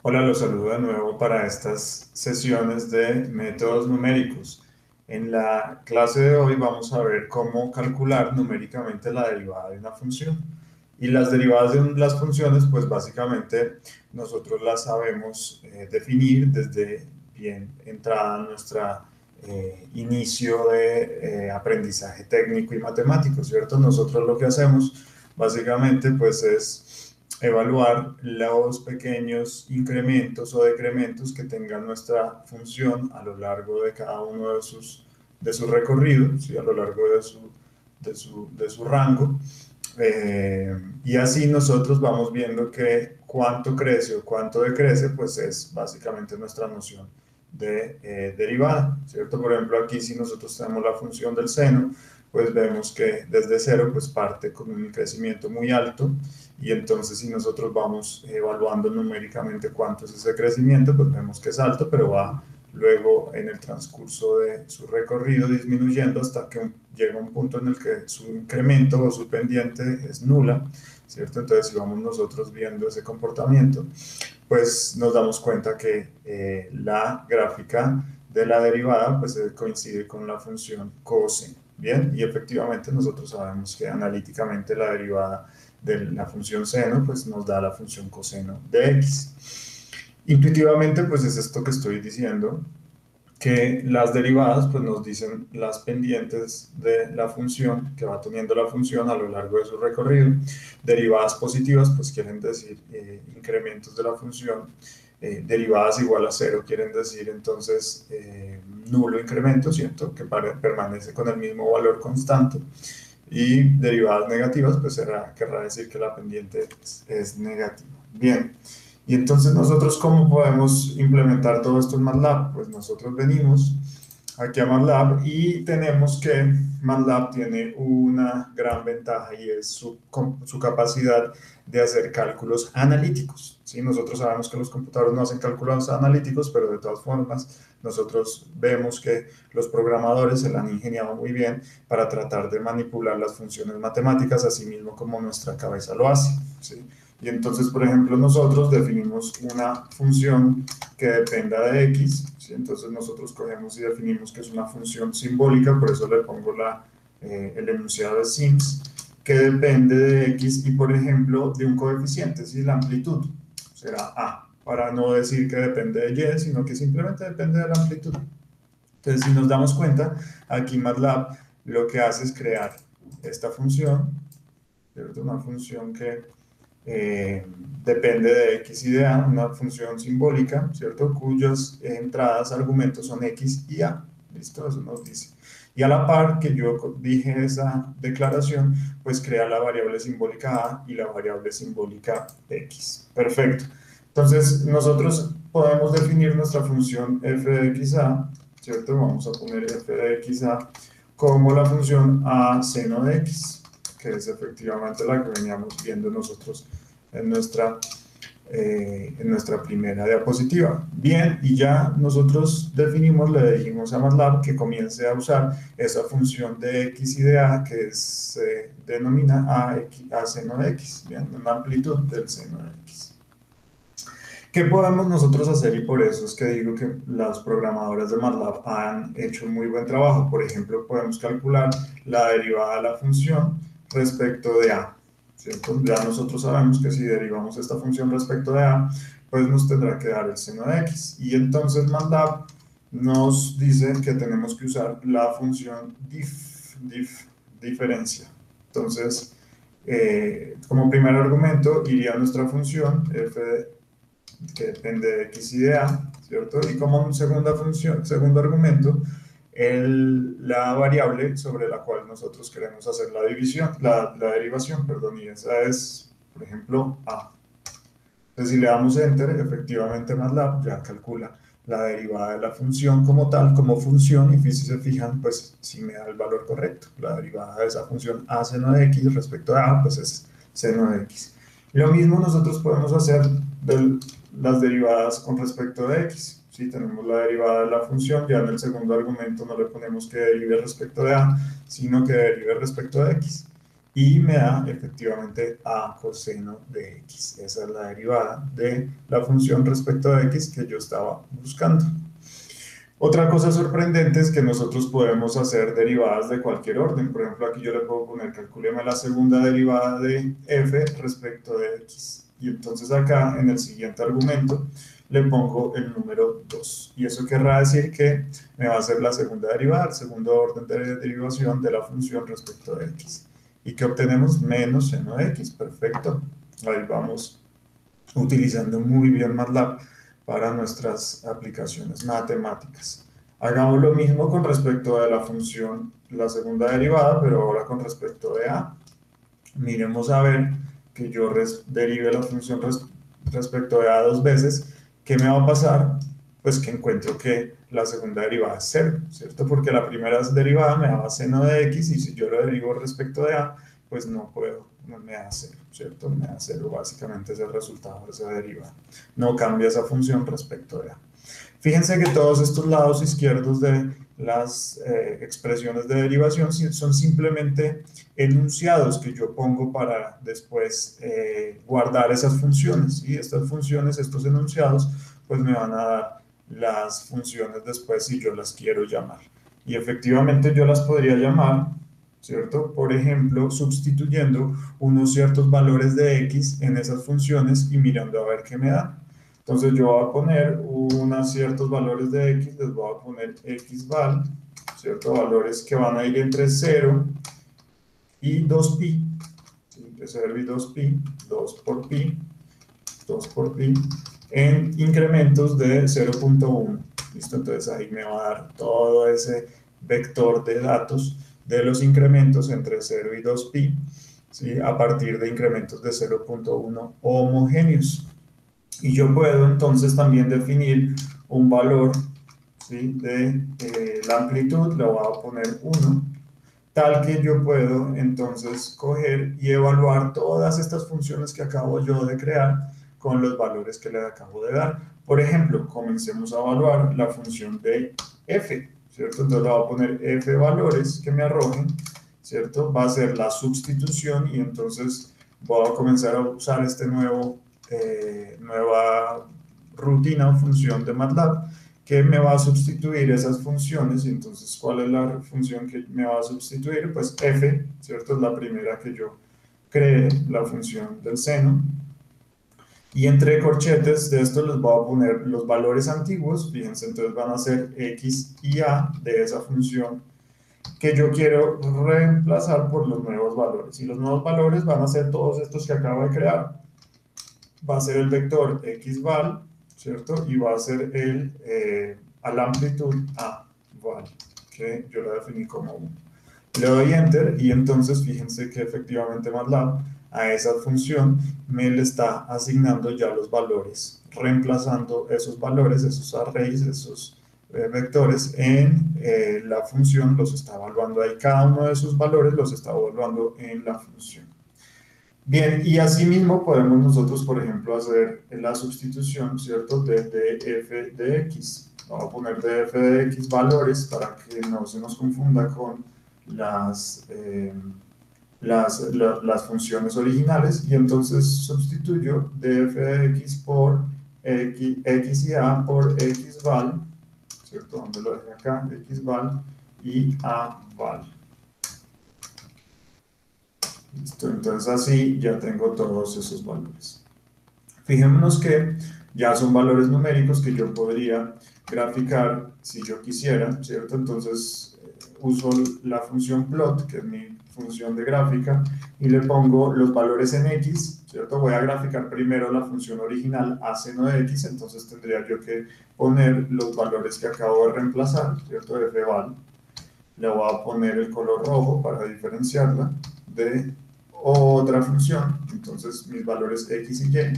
Hola, los saludo de nuevo para estas sesiones de métodos numéricos. En la clase de hoy vamos a ver cómo calcular numéricamente la derivada de una función. Y las derivadas de las funciones, pues básicamente nosotros las sabemos definir desde bien entrada nuestra inicio de aprendizaje técnico y matemático, ¿cierto? Nosotros lo que hacemos básicamente pues es evaluar los pequeños incrementos o decrementos que tenga nuestra función a lo largo de cada uno de su recorrido, ¿sí? A lo largo de su rango. Y así nosotros vamos viendo que cuánto crece o cuánto decrece, pues es básicamente nuestra noción de derivada, ¿cierto? Por ejemplo, aquí si nosotros tenemos la función del seno, pues vemos que desde cero pues parte con un crecimiento muy alto y entonces si nosotros vamos evaluando numéricamente cuánto es ese crecimiento, pues vemos que es alto, pero va luego en el transcurso de su recorrido disminuyendo hasta que llega un punto en el que su incremento o su pendiente es nula, ¿cierto? Entonces si vamos nosotros viendo ese comportamiento, pues nos damos cuenta que la gráfica de la derivada pues coincide con la función coseno. Bien, y efectivamente nosotros sabemos que analíticamente la derivada de la función seno pues nos da la función coseno de x. Intuitivamente pues es esto que estoy diciendo, que las derivadas pues nos dicen las pendientes de la función que va teniendo la función a lo largo de su recorrido. Derivadas positivas pues quieren decir incrementos de la función. Derivadas igual a cero quieren decir entonces nulo incremento, ¿cierto? Que permanece con el mismo valor constante. Y derivadas negativas pues querrá decir que la pendiente es negativa. Bien. Y entonces nosotros, ¿cómo podemos implementar todo esto en MATLAB? Pues nosotros venimos aquí a MATLAB y tenemos que MATLAB tiene una gran ventaja y es su capacidad de hacer cálculos analíticos. ¿Sí? Nosotros sabemos que los computadores no hacen cálculos analíticos, pero de todas formas nosotros vemos que los programadores se la han ingeniado muy bien para tratar de manipular las funciones matemáticas, así mismo como nuestra cabeza lo hace. ¿Sí? Y entonces, por ejemplo, nosotros definimos una función que dependa de x, ¿sí? Entonces nosotros cogemos y definimos que es una función simbólica, por eso le pongo el enunciado de sims, que depende de x y, por ejemplo, de un coeficiente, ¿sí? La amplitud será a, para no decir que depende de y, sino que simplemente depende de la amplitud. Entonces, si nos damos cuenta, aquí MATLAB lo que hace es crear esta función, ¿cierto? Una función que eh, depende de x y de a, una función simbólica, ¿cierto? Cuyas entradas, argumentos son x y a. ¿Listo? Eso nos dice. Y a la par que yo dije esa declaración, pues crea la variable simbólica a y la variable simbólica x. Perfecto. Entonces, nosotros podemos definir nuestra función f de x a, ¿cierto? Vamos a poner f de x a como la función a seno de x, que es efectivamente la que veníamos viendo nosotros en nuestra primera diapositiva. Bien, y ya nosotros definimos, le dijimos a MATLAB que comience a usar esa función de x y de a que se denomina a seno de x, bien, una amplitud del seno de x. ¿Qué podemos nosotros hacer? Y por eso es que digo que las programadoras de MATLAB han hecho un muy buen trabajo. Por ejemplo, podemos calcular la derivada de la función respecto de a, ¿cierto? Ya nosotros sabemos que si derivamos esta función respecto de a, pues nos tendrá que dar el seno de x. Y entonces MATLAB nos dice que tenemos que usar la función diferencia. Entonces, como primer argumento iría nuestra función f que depende de x y de a, ¿cierto? Y como segunda función, segundo argumento, la variable sobre la cual nosotros queremos hacer la división, la derivación, perdón, y esa es, por ejemplo, a. Entonces, si le damos enter, efectivamente MATLAB ya calcula la derivada de la función como tal, como función, y si se fijan, pues sí me da el valor correcto. La derivada de esa función a seno de x respecto a pues es seno de x. Lo mismo nosotros podemos hacer de las derivadas con respecto de x. Si tenemos la derivada de la función, ya en el segundo argumento no le ponemos que derive respecto de a, sino que derive respecto de x. y me da efectivamente a coseno de x. Esa es la derivada de la función respecto a x que yo estaba buscando. Otra cosa sorprendente es que nosotros podemos hacer derivadas de cualquier orden. Por ejemplo, aquí yo le puedo poner, calcúleme la segunda derivada de f respecto de x. Y entonces acá, en el siguiente argumento, le pongo el número 2. Y eso querrá decir que me va a hacer la segunda derivada, el segundo orden de derivación de la función respecto de x. ¿Y qué obtenemos? Menos seno de x. Perfecto. Ahí vamos utilizando muy bien MATLAB para nuestras aplicaciones matemáticas. Hagamos lo mismo con respecto a la función, la segunda derivada, pero ahora con respecto de a. Miremos a ver que yo derive la función respecto de a dos veces. ¿Qué me va a pasar? Pues que encuentro que la segunda derivada es 0, ¿cierto? Porque la primera derivada me daba seno de x y si yo lo derivo respecto de a, pues no puedo, no me da 0, ¿cierto? Me da 0, básicamente es el resultado de esa derivada. No cambia esa función respecto de a. Fíjense que todos estos lados izquierdos de las expresiones de derivación son simplemente enunciados que yo pongo para después guardar esas funciones. Y estas funciones, estos enunciados, pues me van a dar las funciones después si yo las quiero llamar. Y efectivamente yo las podría llamar, ¿cierto? Por ejemplo, sustituyendo unos ciertos valores de x en esas funciones y mirando a ver qué me da. Entonces yo voy a poner unos ciertos valores de x, les voy a poner xval, ¿cierto? Valores que van a ir entre 0 y 2pi, ¿sí? Entre 0 y 2pi, 2 por pi, 2 por pi, en incrementos de 0.1. ¿Listo? Entonces ahí me va a dar todo ese vector de datos de los incrementos entre 0 y 2pi, ¿sí? A partir de incrementos de 0.1 homogéneos. Y yo puedo entonces también definir un valor, ¿sí? De la amplitud, le voy a poner 1, tal que yo puedo entonces coger y evaluar todas estas funciones que acabo yo de crear con los valores que le acabo de dar. Por ejemplo, comencemos a evaluar la función de f, ¿cierto? Entonces le voy a poner f valores que me arrojen, ¿cierto? Va a ser la sustitución y entonces voy a comenzar a usar este nueva rutina o función de MATLAB que me va a sustituir esas funciones. Y entonces, ¿cuál es la función que me va a sustituir? Pues f, ¿cierto? Es la primera que yo creé, la función del seno. Y entre corchetes de esto les voy a poner los valores antiguos, fíjense, entonces van a ser x y a de esa función que yo quiero reemplazar por los nuevos valores. Y los nuevos valores van a ser todos estos que acabo de crear. Va a ser el vector xval, ¿cierto? Y va a ser a la amplitud a-val, que yo la definí como 1. Le doy Enter y entonces fíjense que efectivamente MATLAB a esa función me le está asignando ya los valores, reemplazando esos valores, esos arrays, esos vectores en la función, los está evaluando ahí. Cada uno de esos valores los está evaluando en la función. Bien, y asimismo podemos nosotros, por ejemplo, hacer la sustitución, ¿cierto?, de df de x. Vamos a poner df de x valores para que no se nos confunda con las funciones originales, y entonces sustituyo df de x por x y a por xval, ¿cierto? Donde lo dejé acá, xval y a-val. Listo, entonces así ya tengo todos esos valores. Fijémonos que ya son valores numéricos que yo podría graficar si yo quisiera, ¿cierto? Entonces uso la función plot, que es mi función de gráfica, y le pongo los valores en x, ¿cierto? Voy a graficar primero la función original a seno de x, entonces tendría yo que poner los valores que acabo de reemplazar, ¿cierto? fval. Le voy a poner el color rojo para diferenciarla de otra función, entonces mis valores x y y,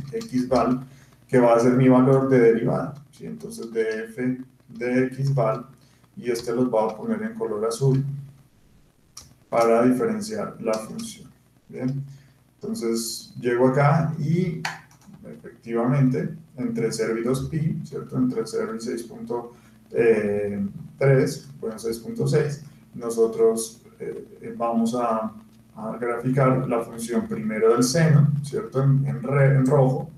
xval, que va a ser mi valor de derivada, ¿sí? Entonces df de xval, y este los voy a poner en color azul para diferenciar la función. Bien, entonces llego acá y efectivamente entre 0 y 2pi, ¿cierto? Entre 0 y 6.3, bueno, 6.6, nosotros vamos a a graficar la función primero del seno, ¿cierto? En rojo,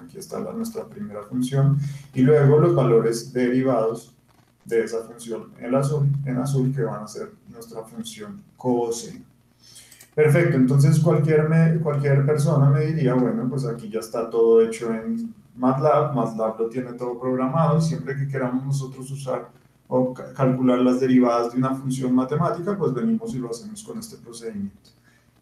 aquí está nuestra primera función, y luego los valores derivados de esa función en azul, que van a ser nuestra función coseno. Perfecto, entonces cualquier persona me diría, bueno, pues aquí ya está todo hecho en MATLAB, MATLAB lo tiene todo programado, y siempre que queramos nosotros usar o calcular las derivadas de una función matemática, pues venimos y lo hacemos con este procedimiento.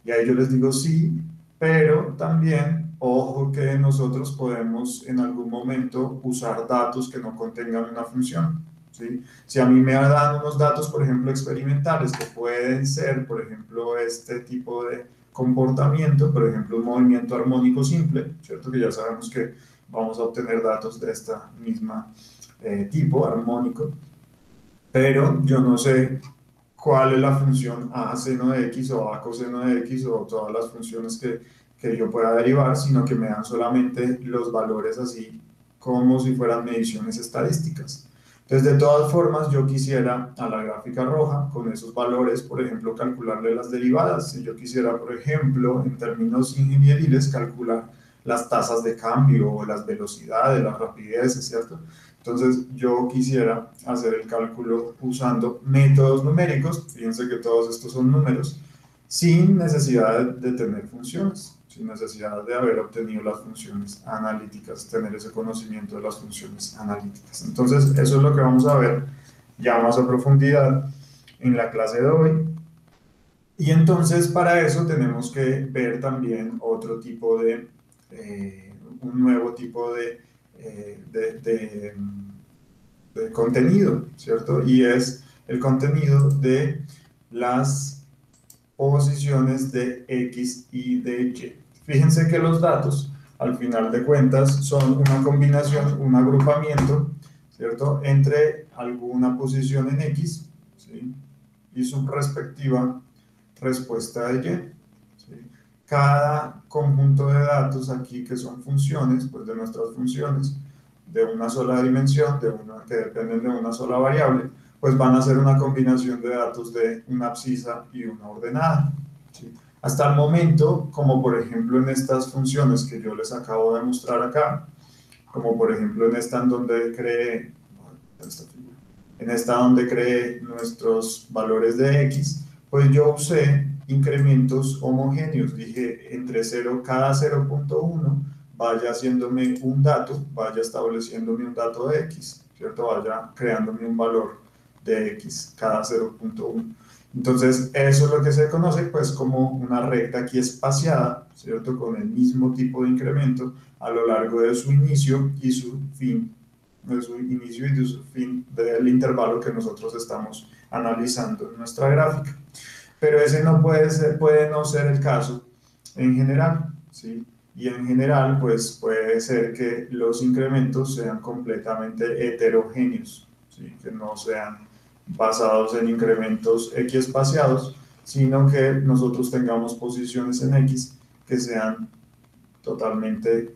Y ahí yo les digo sí, pero también, ojo que nosotros podemos en algún momento usar datos que no contengan una función, ¿sí? Si a mí me dan unos datos, por ejemplo, experimentales, que pueden ser, por ejemplo, este tipo de comportamiento, por ejemplo, un movimiento armónico simple, ¿cierto? Que ya sabemos que vamos a obtener datos de esta misma tipo armónico, pero yo no sé cuál es la función a seno de x o a coseno de x o todas las funciones que yo pueda derivar, sino que me dan solamente los valores así como si fueran mediciones estadísticas. Entonces, de todas formas, yo quisiera a la gráfica roja, con esos valores, por ejemplo, calcularle las derivadas. Si yo quisiera, por ejemplo, en términos ingenieriles, calcular las tasas de cambio o las velocidades, las rapideces, ¿cierto? Entonces, yo quisiera hacer el cálculo usando métodos numéricos, fíjense que todos estos son números, sin necesidad de tener funciones, sin necesidad de haber obtenido las funciones analíticas, tener ese conocimiento de las funciones analíticas. Entonces, eso es lo que vamos a ver ya más a profundidad en la clase de hoy. Y entonces, para eso tenemos que ver también otro tipo de, un nuevo tipo de contenido, ¿cierto? Y es el contenido de las posiciones de X y de Y. Fíjense que los datos, al final de cuentas, son una combinación, un agrupamiento, ¿cierto?, entre alguna posición en X, ¿sí?, y su respectiva respuesta de Y, ¿sí? Cada conjunto de datos aquí, que son funciones, pues de nuestras funciones, de una sola dimensión, que dependen de una sola variable, pues van a ser una combinación de datos de una abscisa y una ordenada, ¿sí? Hasta el momento, como por ejemplo en estas funciones que yo les acabo de mostrar acá, como por ejemplo en esta donde creé nuestros valores de X, pues yo usé incrementos homogéneos. Dije entre 0, cada 0.1 vaya haciéndome un dato, vaya estableciéndome un dato de X, ¿cierto? Vaya creándome un valor de X cada 0.1. Entonces, eso es lo que se conoce pues como una recta aquí espaciada, ¿cierto? Con el mismo tipo de incremento a lo largo de su inicio y su fin, de su inicio y de su fin del intervalo que nosotros estamos analizando en nuestra gráfica. Pero ese no puede no ser el caso en general, ¿sí? Y en general, pues puede ser que los incrementos sean completamente heterogéneos, ¿sí?, que no sean basados en incrementos X espaciados, sino que nosotros tengamos posiciones en X que sean totalmente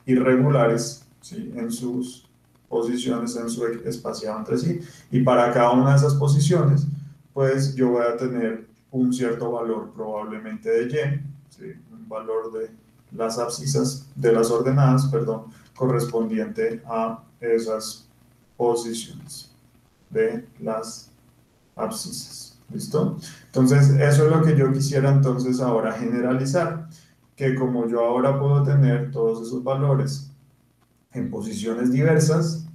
irregulares, ¿sí?, en sus posiciones, en su espaciado entre sí. Y para cada una de esas posiciones, pues yo voy a tener un cierto valor probablemente de Y, ¿sí?, un valor de las abscisas, de las ordenadas, perdón, correspondiente a esas posiciones de las abscisas. ¿Listo? Entonces, eso es lo que yo quisiera entonces ahora generalizar, que como yo ahora puedo tener todos esos valores en posiciones diversas,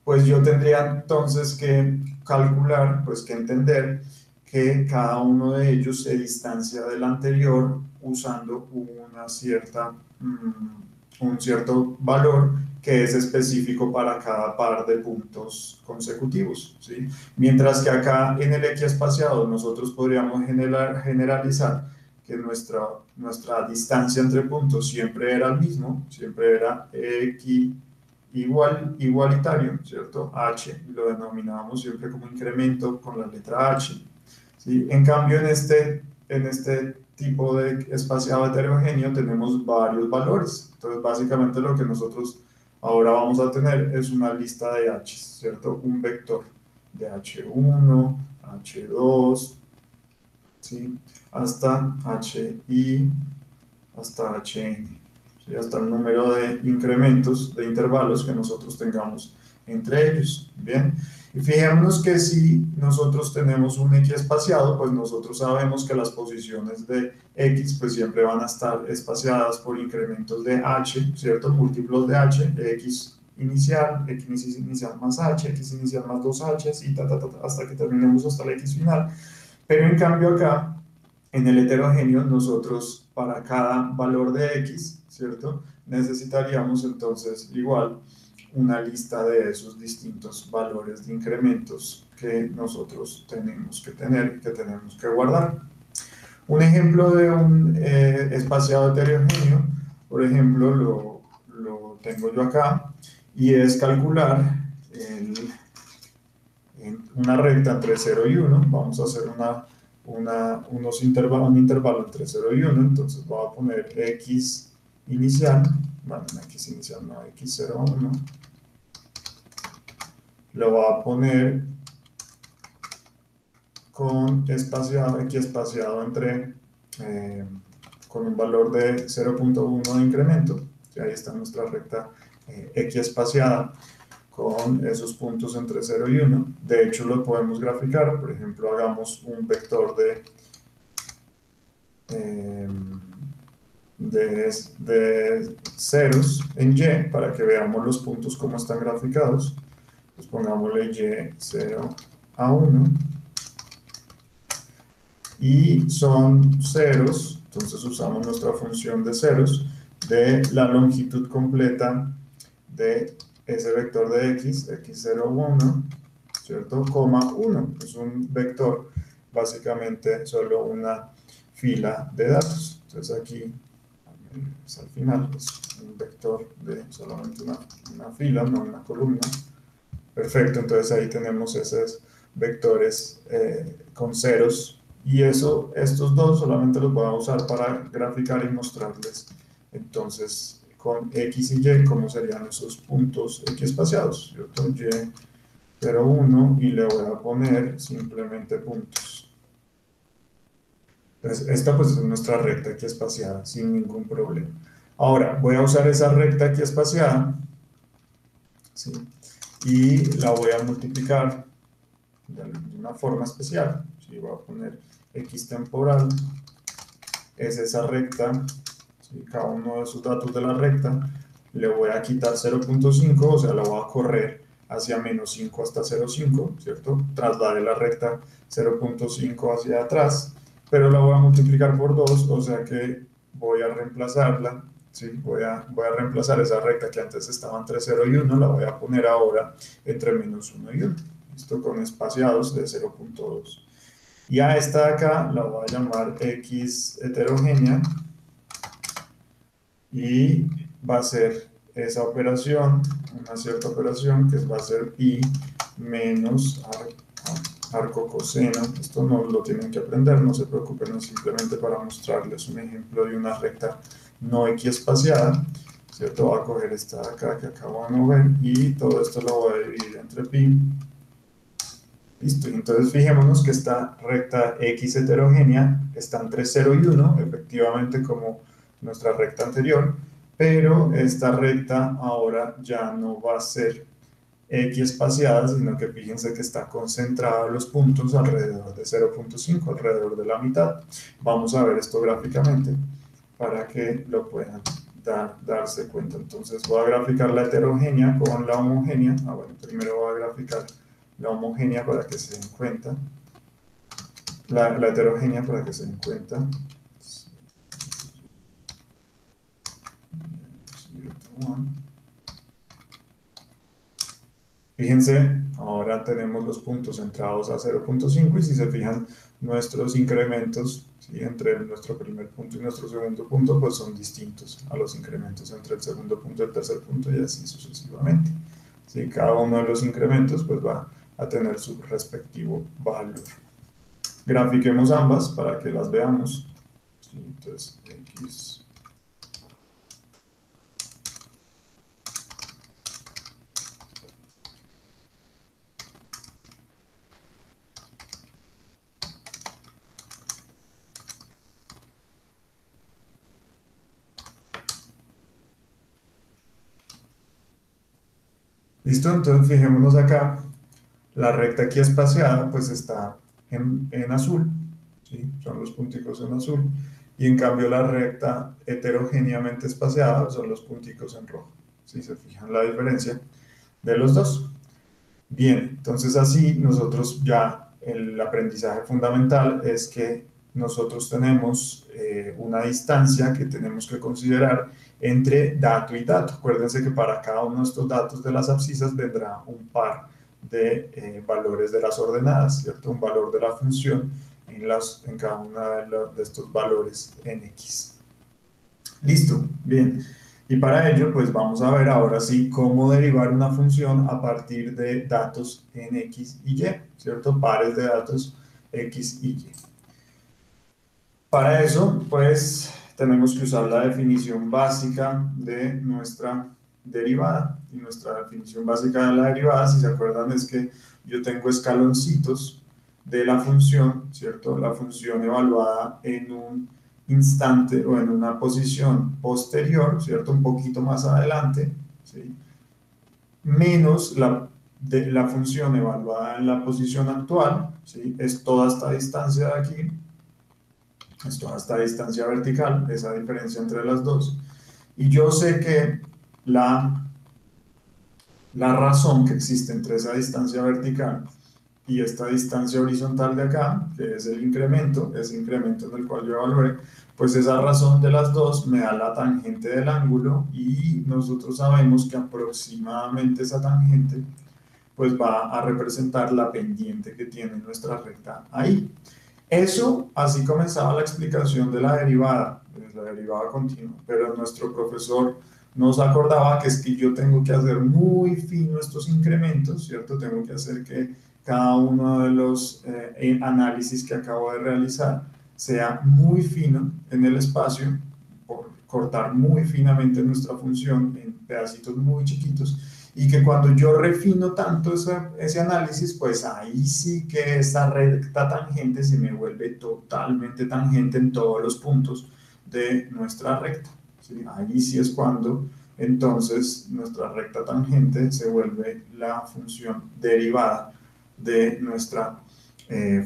pues yo tendría entonces que calcular, pues que entender que cada uno de ellos se distancia del anterior usando un cierto valor que es específico para cada par de puntos consecutivos, ¿sí? Mientras que acá en el X espaciado nosotros podríamos generalizar que nuestra distancia entre puntos siempre era el mismo, siempre era X igualitario, ¿cierto? H, lo denominábamos siempre como incremento con la letra H, ¿sí? En cambio, en este tipo de espaciado heterogéneo tenemos varios valores. Entonces, básicamente lo que nosotros ahora vamos a tener es una lista de H, ¿cierto? Un vector de H1, H2, ¿sí? Hasta HI, hasta HN, ¿sí? Hasta el número de incrementos, de intervalos que nosotros tengamos entre ellos, ¿bien? Y fijémonos que si nosotros tenemos un X espaciado, pues nosotros sabemos que las posiciones de X pues siempre van a estar espaciadas por incrementos de H, ¿cierto? Múltiplos de H, X inicial más H, X inicial más 2H, y hasta que terminemos hasta el X final. Pero en cambio acá, en el heterogéneo, nosotros para cada valor de X, ¿cierto? Necesitaríamos entonces igual una lista de esos distintos valores de incrementos que nosotros tenemos que tener y que tenemos que guardar. Un ejemplo de un espaciado heterogéneo, por ejemplo, lo tengo yo acá, y es calcular en una recta entre 0 y 1, vamos a hacer un intervalo entre 0 y 1, entonces voy a poner X inicial, bueno, X inicial no, X0, 1, lo voy a poner con espaciado, X espaciado entre, con un valor de 0.1 de incremento, y ahí está nuestra recta X espaciada con esos puntos entre 0 y 1. De hecho, lo podemos graficar, por ejemplo, hagamos un vector de ceros en Y para que veamos los puntos cómo están graficados. Pues pongámosle Y0 a 1 y son ceros, entonces usamos nuestra función de ceros de la longitud completa de ese vector de X, X0, 1, ¿cierto? Coma 1, es un vector, básicamente solo una fila de datos. Entonces aquí, al final, es un vector de solamente una fila, no una columna. Perfecto, entonces ahí tenemos esos vectores con ceros, y estos dos solamente los voy a usar para graficar y mostrarles entonces con X y Y cómo serían esos puntos X espaciados. Yo tomo Y0, 1 y le voy a poner simplemente puntos. Entonces esta pues es nuestra recta aquí espaciada sin ningún problema. Ahora voy a usar esa recta aquí espaciada, ¿sí? Y la voy a multiplicar de una forma especial. ¿Sí? Voy a poner X temporal, es esa recta, ¿sí? Cada uno de esos datos de la recta, le voy a quitar 0.5, o sea, la voy a correr hacia menos 5 hasta 0.5, ¿cierto? Trasladé la recta 0.5 hacia atrás, pero la voy a multiplicar por 2, o sea que voy a reemplazarla, ¿sí? Voy a reemplazar esa recta que antes estaba entre 0 y 1, la voy a poner ahora entre menos 1 y 1. Esto con espaciados de 0.2. Y a esta de acá la voy a llamar X heterogénea y va a ser esa operación, una cierta operación que va a ser pi menos arco coseno. Esto no lo tienen que aprender, no se preocupen, es simplemente para mostrarles un ejemplo de una recta no X espaciada, ¿cierto? Voy a coger esta de acá que acabo de mover y todo esto lo voy a dividir entre pi. Listo, entonces fijémonos que esta recta X heterogénea está entre 0 y 1, efectivamente como nuestra recta anterior, pero esta recta ahora ya no va a ser X espaciada, sino que fíjense que está concentrada los puntos alrededor de 0.5, alrededor de la mitad. Vamos a ver esto gráficamente para que lo puedan darse cuenta. Entonces voy a graficar la heterogénea con la homogénea. Bueno, primero voy a graficar la homogénea para que se den cuenta, la heterogénea para que se den cuenta. Fíjense, ahora tenemos los puntos centrados a 0.5 y si se fijan, nuestros incrementos, ¿sí? Entre nuestro primer punto y nuestro segundo punto, pues son distintos a los incrementos entre el segundo punto y el tercer punto y así sucesivamente. ¿Sí? Cada uno de los incrementos pues va a tener su respectivo valor. Grafiquemos ambas para que las veamos. ¿Sí? Entonces, X. ¿Listo? Entonces fijémonos acá, la recta aquí espaciada pues está en azul, ¿sí? Son los punticos en azul, y en cambio la recta heterogéneamente espaciada son los punticos en rojo. ¿Sí? ¿Se fijan la diferencia de los dos? Bien, entonces así nosotros ya el aprendizaje fundamental es que nosotros tenemos una distancia que tenemos que considerar entre dato y dato. Acuérdense que para cada uno de estos datos de las abscisas vendrá un par de valores de las ordenadas, ¿cierto? Un valor de la función en cada uno de estos valores en X. Listo, bien. Y para ello, pues vamos a ver ahora sí cómo derivar una función a partir de datos en X y Y, ¿cierto? Pares de datos X y Y. Para eso, pues tenemos que usar la definición básica de nuestra derivada. Y nuestra definición básica de la derivada, si se acuerdan, es que yo tengo escaloncitos de la función, ¿cierto? La función evaluada en un instante o en una posición posterior, ¿cierto? Un poquito más adelante, ¿sí? Menos la función evaluada en la posición actual, ¿sí? Es toda esta distancia de aquí, es toda esta distancia vertical, esa diferencia entre las dos. Y yo sé que la razón que existe entre esa distancia vertical y esta distancia horizontal de acá, que es el incremento, ese incremento en el cual yo evalué, pues esa razón de las dos me da la tangente del ángulo y nosotros sabemos que aproximadamente esa tangente pues va a representar la pendiente que tiene nuestra recta ahí. Eso, así comenzaba la explicación de la derivada continua, pero nuestro profesor nos acordaba que es que yo tengo que hacer muy fino estos incrementos, ¿cierto? Tengo que hacer que cada uno de los análisis que acabo de realizar sea muy fino en el espacio, por cortar muy finamente nuestra función en pedacitos muy chiquitos, y que cuando yo refino tanto ese análisis, pues ahí sí que esa recta tangente se me vuelve totalmente tangente en todos los puntos de nuestra recta, ¿sí? Ahí sí es cuando entonces nuestra recta tangente se vuelve la función derivada de nuestra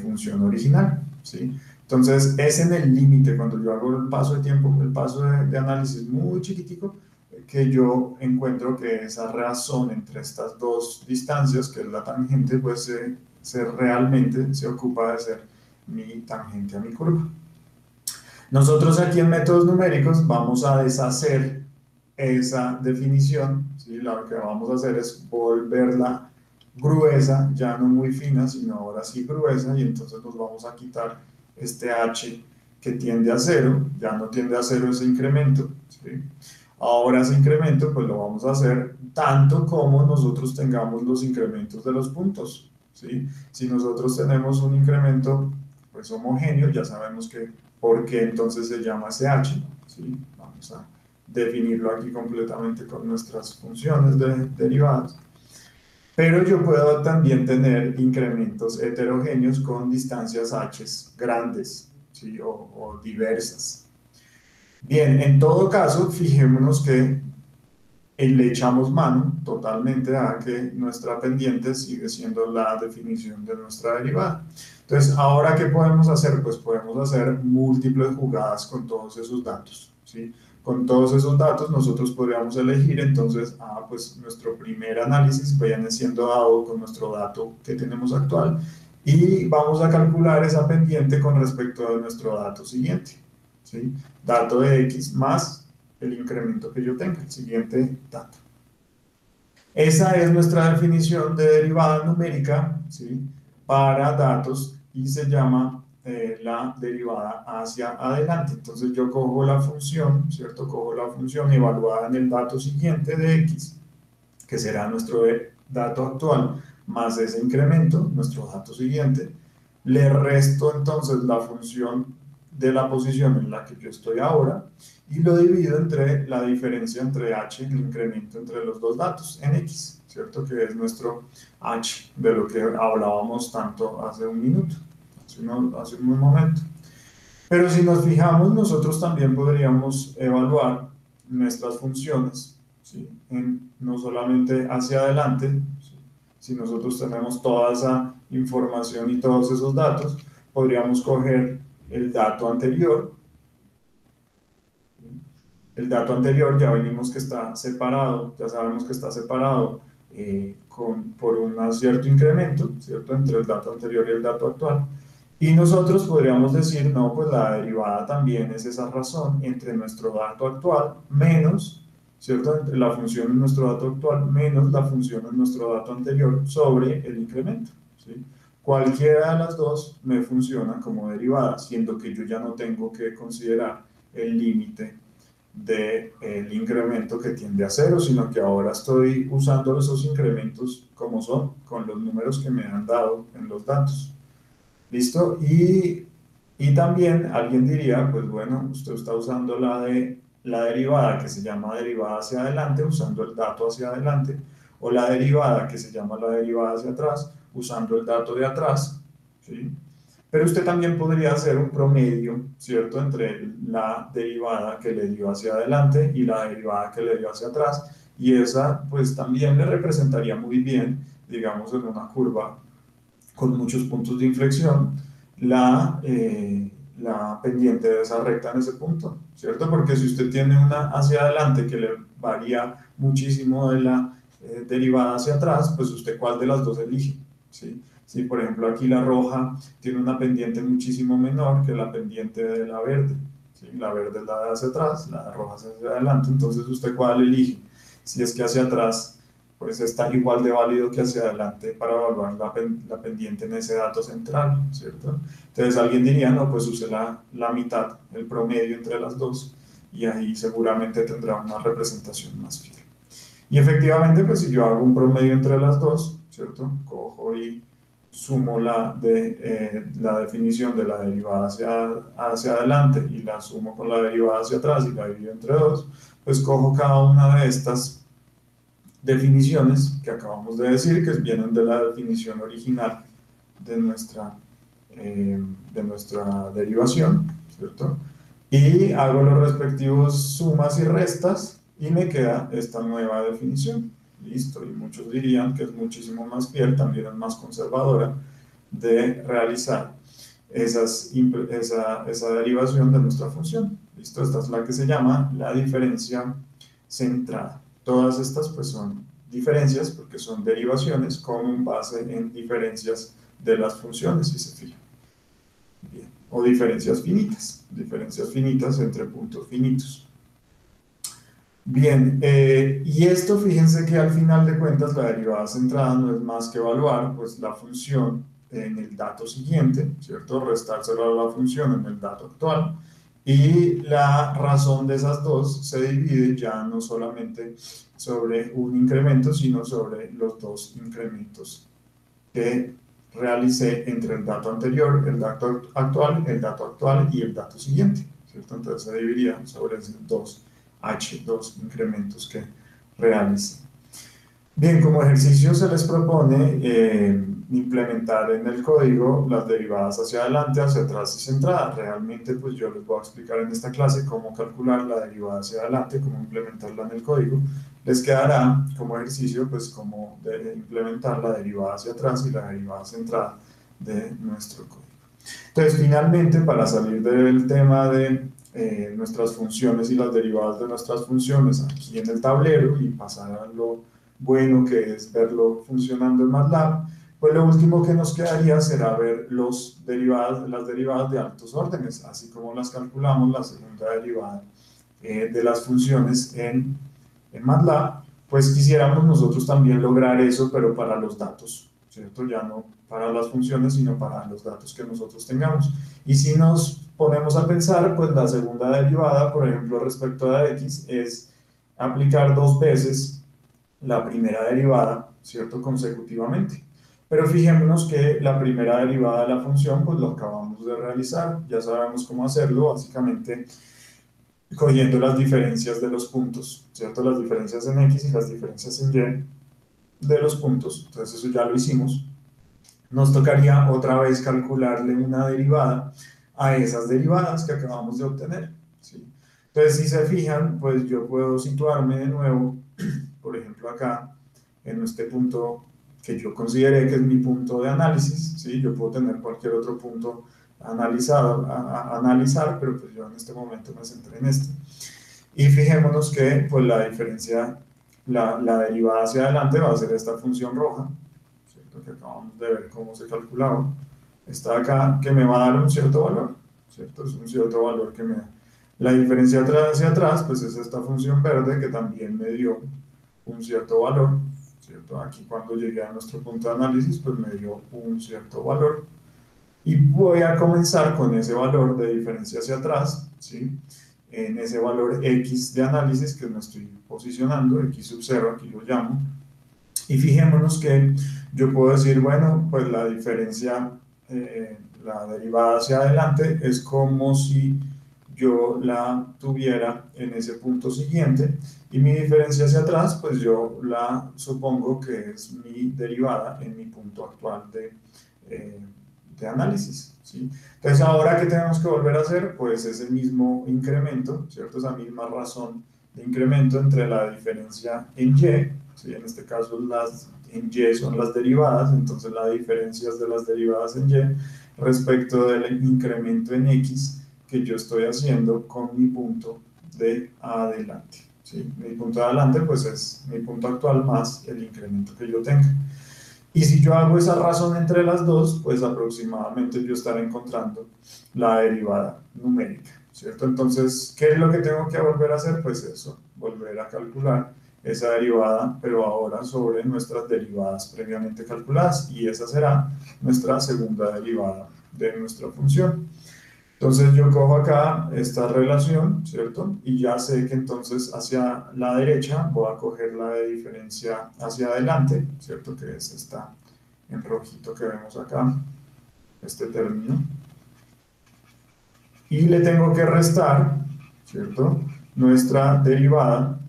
función original, ¿sí? Entonces es en el límite, cuando yo hago el paso de tiempo, el paso de análisis muy chiquitico, que yo encuentro que esa razón entre estas dos distancias, que es la tangente, pues realmente se ocupa de ser mi tangente a mi curva. Nosotros aquí en métodos numéricos vamos a deshacer esa definición, ¿sí? Lo que vamos a hacer es volverla gruesa, ya no muy fina, sino ahora sí gruesa, y entonces nos vamos a quitar este h que tiende a cero, ya no tiende a cero ese incremento, ¿sí? Ahora ese incremento pues lo vamos a hacer tanto como nosotros tengamos los incrementos de los puntos, ¿sí? Si nosotros tenemos un incremento pues homogéneo, ya sabemos que por qué entonces se llama CH, ¿sí? Vamos a definirlo aquí completamente con nuestras funciones derivadas. Pero yo puedo también tener incrementos heterogéneos con distancias h grandes, ¿sí? o diversas. Bien, en todo caso, fijémonos que le echamos mano totalmente a que nuestra pendiente sigue siendo la definición de nuestra derivada. Entonces, ¿ahora qué podemos hacer? Pues podemos hacer múltiples jugadas con todos esos datos, ¿sí? Con todos esos datos nosotros podríamos elegir entonces, pues nuestro primer análisis viene siendo dado con nuestro dato que tenemos actual y vamos a calcular esa pendiente con respecto a nuestro dato siguiente, ¿sí? Dato de X más el incremento que yo tenga, el siguiente dato. Esa es nuestra definición de derivada numérica, ¿sí? Para datos y se llama la derivada hacia adelante. Entonces yo cojo la función, ¿cierto? Cojo la función evaluada en el dato siguiente de X, que será nuestro dato actual, más ese incremento, nuestro dato siguiente. Le resto entonces la función de la posición en la que yo estoy ahora y lo divido entre la diferencia entre h, el incremento entre los dos datos, en x, ¿cierto? Que es nuestro h, de lo que hablábamos tanto hace un minuto, hace un momento. Pero si nos fijamos, nosotros también podríamos evaluar nuestras funciones, ¿sí? En no solamente hacia adelante. Si nosotros tenemos toda esa información y todos esos datos, podríamos coger el dato anterior. El dato anterior ya venimos que está separado, ya sabemos que está separado por un cierto incremento, ¿cierto? Entre el dato anterior y el dato actual. Y nosotros podríamos decir, no, pues la derivada también es esa razón entre nuestro dato actual menos, ¿cierto? Entre la función en nuestro dato actual menos la función en nuestro dato anterior sobre el incremento, ¿sí? Cualquiera de las dos me funciona como derivada, siendo que yo ya no tengo que considerar el límite del incremento que tiende a cero, sino que ahora estoy usando esos incrementos como son, con los números que me han dado en los datos. ¿Listo? Y también alguien diría, pues bueno, usted está usando la derivada que se llama derivada hacia adelante, usando el dato hacia adelante, o la derivada que se llama la derivada hacia atrás, usando el dato de atrás, ¿sí? Pero usted también podría hacer un promedio, ¿cierto?, entre la derivada que le dio hacia adelante y la derivada que le dio hacia atrás, y esa pues también le representaría muy bien, digamos, en una curva con muchos puntos de inflexión, la pendiente de esa recta en ese punto, ¿cierto? Porque si usted tiene una hacia adelante que le varía muchísimo de la derivada hacia atrás, pues usted cuál de las dos elige, ¿sí? Si por ejemplo aquí la roja tiene una pendiente muchísimo menor que la pendiente de la verde, ¿sí? La verde es la de hacia atrás, la de roja es hacia adelante, entonces usted cuál elige. Si es que hacia atrás pues está igual de válido que hacia adelante para evaluar la pendiente en ese dato central, ¿cierto? Entonces alguien diría, no, pues use la mitad, el promedio entre las dos, y ahí seguramente tendrá una representación más fiel. Y efectivamente, pues si yo hago un promedio entre las dos, ¿cierto? Cojo y sumo la definición de la derivada hacia adelante y la sumo con la derivada hacia atrás y la divido entre dos, pues cojo cada una de estas definiciones que acabamos de decir, que vienen de la definición original de nuestra derivación, ¿cierto? Y hago los respectivos sumas y restas y me queda esta nueva definición. Listo, y muchos dirían que es muchísimo más fiel, también es más conservadora de realizar esa derivación de nuestra función. Listo, esta es la que se llama la diferencia centrada. Todas estas pues son diferencias porque son derivaciones con base en diferencias de las funciones, si se fijan. Bien. O diferencias finitas entre puntos finitos. Bien, y esto fíjense que al final de cuentas la derivada centrada no es más que evaluar pues la función en el dato siguiente, ¿cierto? Restárselo a la función en el dato actual, y la razón de esas dos se divide ya no solamente sobre un incremento, sino sobre los dos incrementos que realicé entre el dato anterior, el dato actual y el dato siguiente, ¿cierto? Entonces se dividiría sobre esos dos incrementos que realicé. Bien, como ejercicio se les propone implementar en el código las derivadas hacia adelante, hacia atrás y centrada. Realmente pues yo les voy a explicar en esta clase cómo calcular la derivada hacia adelante, cómo implementarla en el código. Les quedará como ejercicio pues cómo implementar la derivada hacia atrás y la derivada centrada de nuestro código. Entonces finalmente, para salir del tema de nuestras funciones y las derivadas de nuestras funciones aquí en el tablero y pasar a lo bueno que es verlo funcionando en MATLAB, pues lo último que nos quedaría será ver las derivadas de altos órdenes, así como las calculamos la segunda derivada de las funciones en MATLAB, pues quisiéramos nosotros también lograr eso, pero para los datos, ¿cierto? Ya no para las funciones, sino para los datos que nosotros tengamos. Y si nos ponemos a pensar, pues la segunda derivada, por ejemplo, respecto a x, es aplicar dos veces la primera derivada, ¿cierto? Consecutivamente. Pero fijémonos que la primera derivada de la función, pues lo acabamos de realizar, ya sabemos cómo hacerlo, básicamente cogiendo las diferencias de los puntos, ¿cierto? Las diferencias en x y las diferencias en y de los puntos, entonces eso ya lo hicimos. Nos tocaría otra vez calcularle una derivada a esas derivadas que acabamos de obtener, ¿sí? Entonces, si se fijan, pues yo puedo situarme de nuevo, por ejemplo, acá, en este punto que yo consideré que es mi punto de análisis, ¿sí? Yo puedo tener cualquier otro punto analizado, a analizar, pero pues yo en este momento me centré en este. Y fijémonos que pues la diferencia, la derivada hacia adelante va a ser esta función roja, ¿cierto? Que acabamos de ver cómo se calculaba. Está acá, que me va a dar un cierto valor, ¿cierto? Es un cierto valor que me da. La diferencia hacia atrás, pues es esta función verde que también me dio un cierto valor, ¿cierto? Aquí cuando llegué a nuestro punto de análisis, pues me dio un cierto valor. Y voy a comenzar con ese valor de diferencia hacia atrás, ¿sí? En ese valor X de análisis que me estoy posicionando, X sub 0, aquí lo llamo. Y fijémonos que yo puedo decir, bueno, pues la diferencia, la derivada hacia adelante es como si yo la tuviera en ese punto siguiente, y mi diferencia hacia atrás, pues yo la supongo que es mi derivada en mi punto actual de análisis, ¿sí? Entonces, ahora, ¿qué tenemos que volver a hacer? Pues ese mismo incremento, ¿cierto? Esa misma razón de incremento entre la diferencia en Y, ¿sí? En este caso las en Y son las derivadas, entonces la diferencia es de las derivadas en Y respecto del incremento en X que yo estoy haciendo con mi punto de adelante, ¿sí? Mi punto de adelante pues es mi punto actual más el incremento que yo tenga. Y si yo hago esa razón entre las dos, pues aproximadamente yo estaré encontrando la derivada numérica, ¿cierto? Entonces, ¿qué es lo que tengo que volver a hacer? Pues eso, volver a calcular esa derivada, pero ahora sobre nuestras derivadas previamente calculadas, y esa será nuestra segunda derivada de nuestra función. Entonces yo cojo acá esta relación, ¿cierto? Y ya sé que entonces hacia la derecha voy a coger la de diferencia hacia adelante, ¿cierto? Que es esta en rojito que vemos acá, este término. Y le tengo que restar, ¿cierto? Nuestra derivada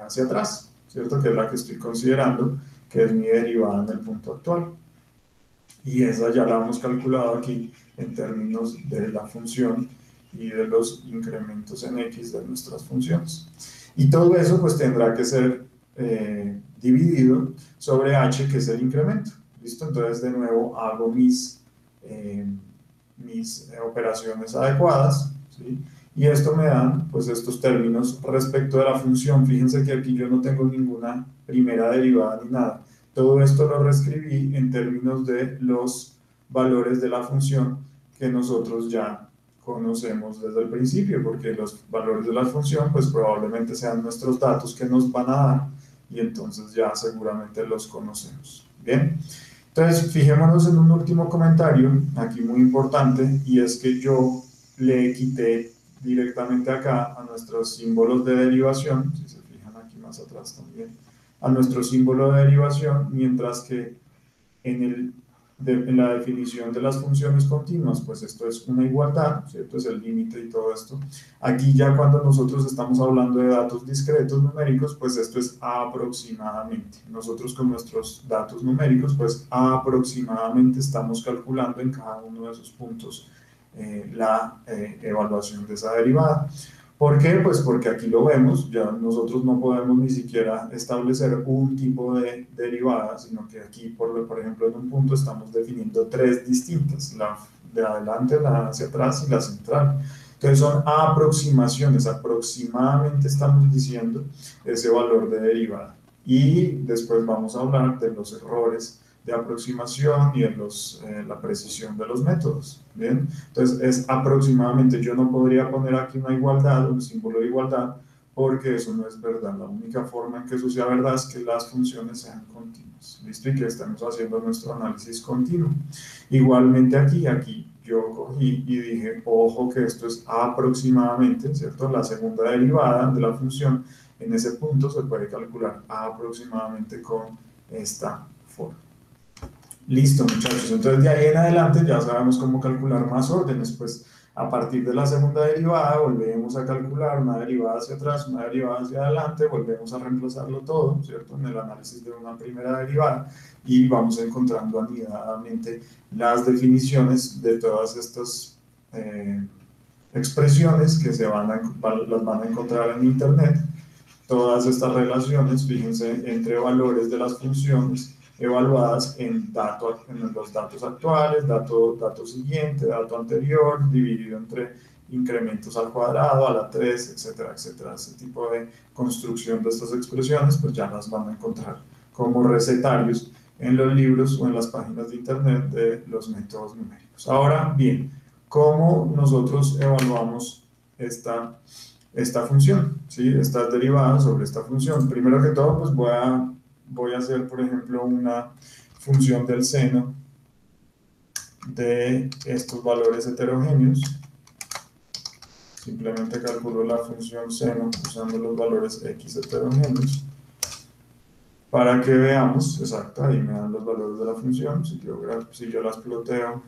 hacia atrás, ¿cierto? Que es la que estoy considerando, que es mi derivada en el punto actual. Y esa ya la hemos calculado aquí en términos de la función y de los incrementos en X de nuestras funciones. Y todo eso pues tendrá que ser dividido sobre H, que es el incremento. ¿Listo? Entonces de nuevo hago mis operaciones adecuadas, ¿sí? Y esto me da pues estos términos respecto de la función. Fíjense que aquí yo no tengo ninguna primera derivada ni nada. Todo esto lo reescribí en términos de los valores de la función que nosotros ya conocemos desde el principio, porque los valores de la función pues probablemente sean nuestros datos que nos van a dar, y entonces ya seguramente los conocemos. Bien, entonces fijémonos en un último comentario aquí muy importante, y es que yo le quité directamente acá a nuestros símbolos de derivación, si se fijan aquí más atrás también, a nuestro símbolo de derivación, mientras que en la definición de las funciones continuas, pues esto es una igualdad, ¿cierto? Es el límite y todo esto. Aquí ya cuando nosotros estamos hablando de datos discretos numéricos, pues esto es aproximadamente. Nosotros con nuestros datos numéricos, pues aproximadamente estamos calculando en cada uno de esos puntos la evaluación de esa derivada. ¿Por qué? Pues porque aquí lo vemos, ya nosotros no podemos ni siquiera establecer un tipo de derivada, sino que aquí, por ejemplo, en un punto estamos definiendo tres distintas, la de adelante, la hacia atrás y la central. Entonces son aproximaciones, aproximadamente estamos diciendo ese valor de derivada. Y después vamos a hablar de los errores de aproximación y en la precisión de los métodos. ¿Bien? Entonces es aproximadamente, yo no podría poner aquí una igualdad, un símbolo de igualdad, porque eso no es verdad. La única forma en que eso sea verdad es que las funciones sean continuas, ¿listo? Y que estemos haciendo nuestro análisis continuo. Igualmente aquí yo cogí y dije, ojo que esto es aproximadamente, ¿cierto? La segunda derivada de la función en ese punto se puede calcular aproximadamente con esta forma. Listo, muchachos. Entonces, de ahí en adelante ya sabemos cómo calcular más órdenes. Pues a partir de la segunda derivada volvemos a calcular una derivada hacia atrás, una derivada hacia adelante, volvemos a reemplazarlo todo, ¿cierto? En el análisis de una primera derivada, y vamos encontrando anidadamente las definiciones de todas estas expresiones que las van a encontrar en internet, todas estas relaciones, fíjense, entre valores de las funciones evaluadas en los datos actuales, dato siguiente, dato anterior, dividido entre incrementos al cuadrado, a la 3, etcétera, etcétera. Ese tipo de construcción de estas expresiones, pues ya las van a encontrar como recetarios en los libros o en las páginas de internet de los métodos numéricos. Ahora bien, ¿cómo nosotros evaluamos esta función? ¿Sí? Estas derivadas sobre esta función. Primero que todo, pues voy a hacer, por ejemplo, una función del seno de estos valores heterogéneos. Simplemente calculo la función seno usando los valores x heterogéneos para que veamos, exacto, ahí me dan los valores de la función. Si yo las ploteo,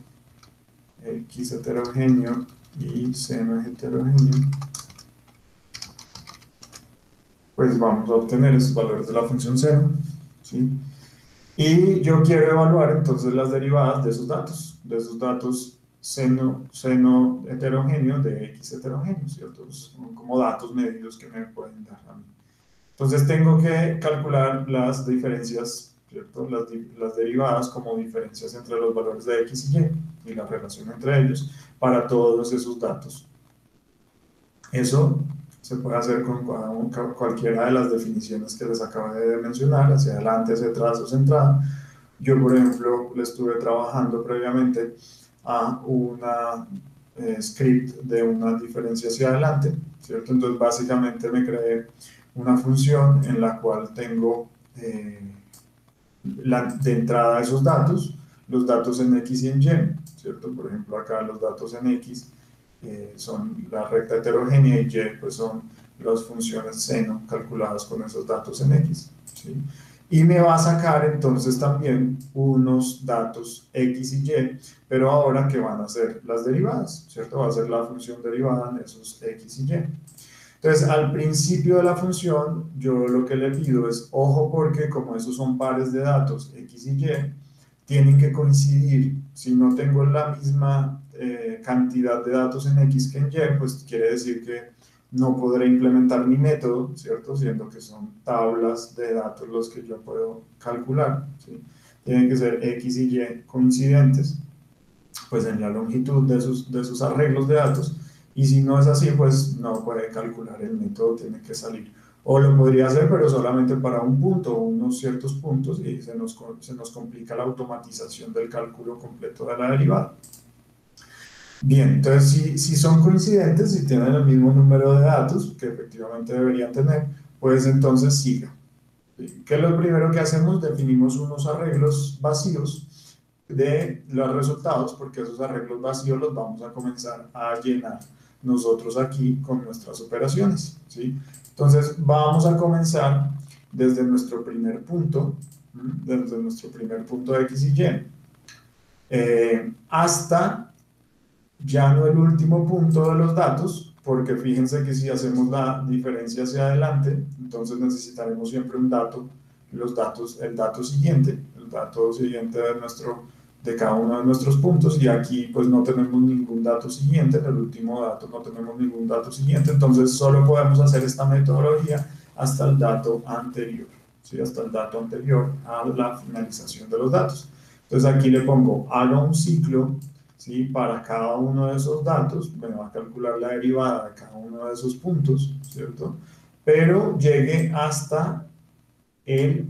x heterogéneo y seno heterogéneo, pues vamos a obtener esos valores de la función seno, ¿sí? Y yo quiero evaluar entonces las derivadas de esos datos seno heterogéneo de x heterogéneo, ¿cierto? Son como datos medidos que me pueden dar a mí. Entonces tengo que calcular las diferencias, ¿cierto? Las derivadas como diferencias entre los valores de x y la relación entre ellos para todos esos datos. Eso se puede hacer con cualquiera de las definiciones que les acabé de mencionar, hacia adelante, hacia atrás o centrada. Yo, por ejemplo, le estuve trabajando previamente a una script de una diferencia hacia adelante, ¿cierto? Entonces, básicamente me creé una función en la cual tengo de entrada esos datos, los datos en x y en y, ¿cierto? Por ejemplo, acá los datos en x son la recta heterogénea y y pues son las funciones seno calculadas con esos datos en x, ¿sí? Y me va a sacar entonces también unos datos x y y, pero ahora que van a ser las derivadas, ¿cierto? Va a ser la función derivada en esos x y y. Entonces, al principio de la función, yo lo que le pido es, ojo porque como esos son pares de datos x y y, tienen que coincidir. Si no tengo la misma cantidad de datos en x que en y, pues quiere decir que no podré implementar mi método, ¿cierto? Siendo que son tablas de datos los que yo puedo calcular, ¿sí? Tienen que ser x y y coincidentes, pues en la longitud de sus arreglos de datos, y si no es así, pues no puede calcular el método, tiene que salir. O lo podría hacer, pero solamente para un punto o unos ciertos puntos, y se nos complica la automatización del cálculo completo de la derivada. Bien, entonces si son coincidentes, si tienen el mismo número de datos, que efectivamente deberían tener, pues entonces siga. ¿Qué es lo primero que hacemos? Definimos unos arreglos vacíos de los resultados, porque esos arreglos vacíos los vamos a comenzar a llenar nosotros aquí con nuestras operaciones, ¿sí? Entonces vamos a comenzar desde nuestro primer punto, x y y, hasta ya no el último punto de los datos, porque fíjense que si hacemos la diferencia hacia adelante, entonces necesitaremos siempre el dato siguiente, de cada uno de nuestros puntos, y aquí pues no tenemos ningún dato siguiente, en el último dato no tenemos ningún dato siguiente, entonces solo podemos hacer esta metodología hasta el dato anterior, ¿sí? Hasta el dato anterior a la finalización de los datos. Entonces aquí le pongo, haga un ciclo, ¿sí? Para cada uno de esos datos, me va a calcular la derivada de cada uno de esos puntos, ¿cierto? Pero llegue hasta el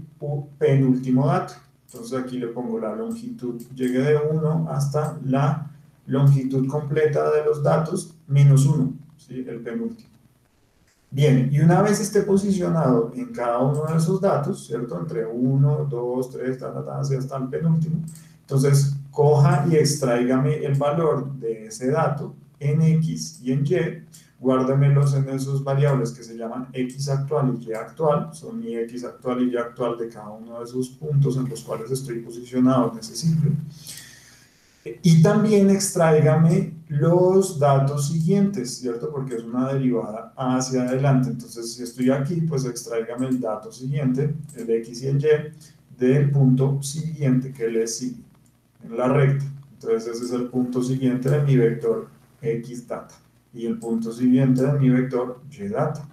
penúltimo dato. Entonces aquí le pongo la longitud, llegue de 1 hasta la longitud completa de los datos, menos 1, ¿sí? El penúltimo. Bien, y una vez esté posicionado en cada uno de esos datos, ¿cierto? Entre 1, 2, 3, así hasta el penúltimo, entonces coja y extráigame el valor de ese dato en x y en y, guárdemelos en esos variables que se llaman x actual y y actual, son mi x actual y y actual de cada uno de esos puntos en los cuales estoy posicionado en ese ciclo. Y también extráigame los datos siguientes, ¿cierto? Porque es una derivada hacia adelante. Entonces, si estoy aquí, pues extráigame el dato siguiente, el x y el y, del punto siguiente que le sigue en la recta. Entonces, ese es el punto siguiente de mi vector x data y el punto siguiente de mi vector y data.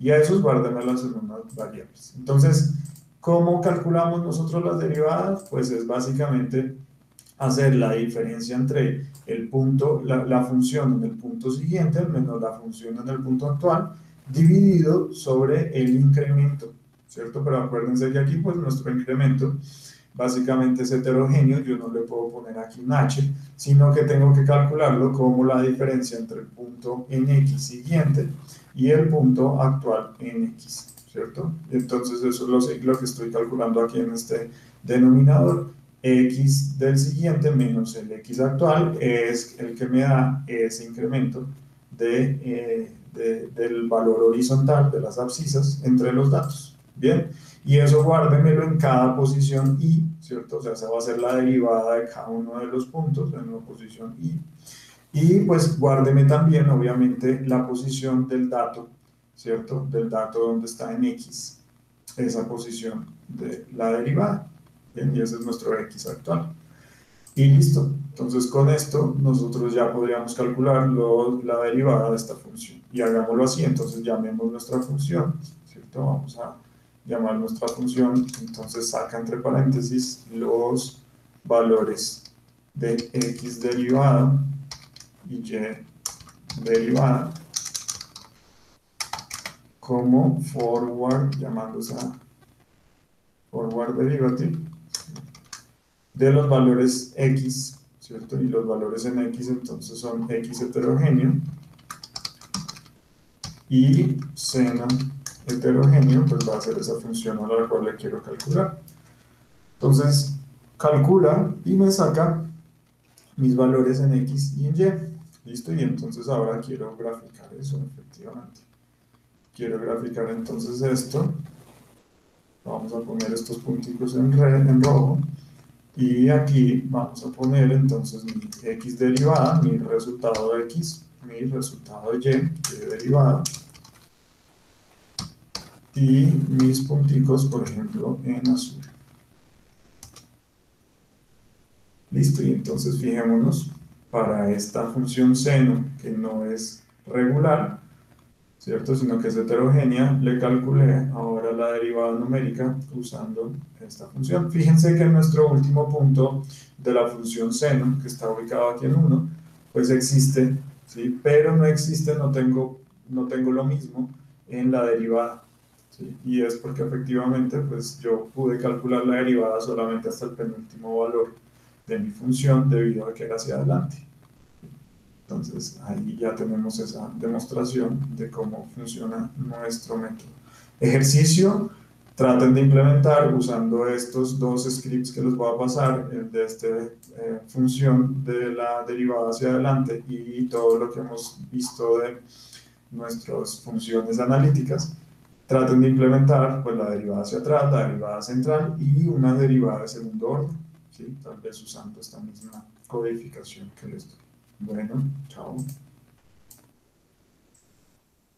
y a esos guárdemelas en unas variables. Entonces, ¿cómo calculamos nosotros las derivadas? Pues es básicamente hacer la diferencia entre el punto, la función en el punto siguiente menos la función en el punto actual, dividido sobre el incremento, ¿cierto? Pero acuérdense que aquí, pues, nuestro incremento básicamente es heterogéneo, yo no le puedo poner aquí un h, sino que tengo que calcularlo como la diferencia entre el punto en x siguiente y el punto actual en x, ¿cierto? Entonces eso es lo que estoy calculando aquí en este denominador. X del siguiente menos el X actual es el que me da ese incremento del valor horizontal de las abscisas entre los datos. Bien, y eso guárdemelo en cada posición I, ¿cierto? O sea, esa va a ser la derivada de cada uno de los puntos en la posición I. Y pues guárdeme también, obviamente, la posición del dato, ¿cierto? Del dato donde está en X, esa posición de la derivada. Bien, y ese es nuestro X actual. Y listo. Entonces, con esto, nosotros ya podríamos calcular la derivada de esta función. Y hagámoslo así. Entonces, llamemos nuestra función, ¿cierto? Vamos a llamar nuestra función. Entonces, saca entre paréntesis los valores de X derivada y Y derivada como forward, llamándose a forward derivative de los valores X, ¿cierto? Y los valores en X entonces son X heterogéneo y seno heterogéneo, pues va a ser esa función a la cual le quiero calcular. Entonces, calcula y me saca mis valores en X y en Y. ¿Listo? Y entonces ahora quiero graficar eso, efectivamente. Quiero graficar entonces esto. Vamos a poner estos punticos en rojo. Y aquí vamos a poner entonces mi X derivada, mi resultado de X, mi resultado de Y derivada. Y mis punticos, por ejemplo, en azul. Listo, y entonces fijémonos, para esta función seno, que no es regular, ¿cierto? Sino que es heterogénea, le calculé ahora la derivada numérica usando esta función. Fíjense que en nuestro último punto de la función seno, que está ubicado aquí en 1, pues existe, ¿sí? Pero no existe, no tengo lo mismo en la derivada, ¿sí? Y es porque efectivamente, pues yo pude calcular la derivada solamente hasta el penúltimo valor de mi función debido a que era hacia adelante. Entonces, ahí ya tenemos esa demostración de cómo funciona nuestro método. Ejercicio, traten de implementar usando estos dos scripts que les voy a pasar, el de esta función de la derivada hacia adelante y todo lo que hemos visto de nuestras funciones analíticas. Traten de implementar pues, la derivada hacia atrás, la derivada central y una derivada de segundo orden, ¿sí? Tal vez usando esta misma codificación que les doy. Bueno, chao.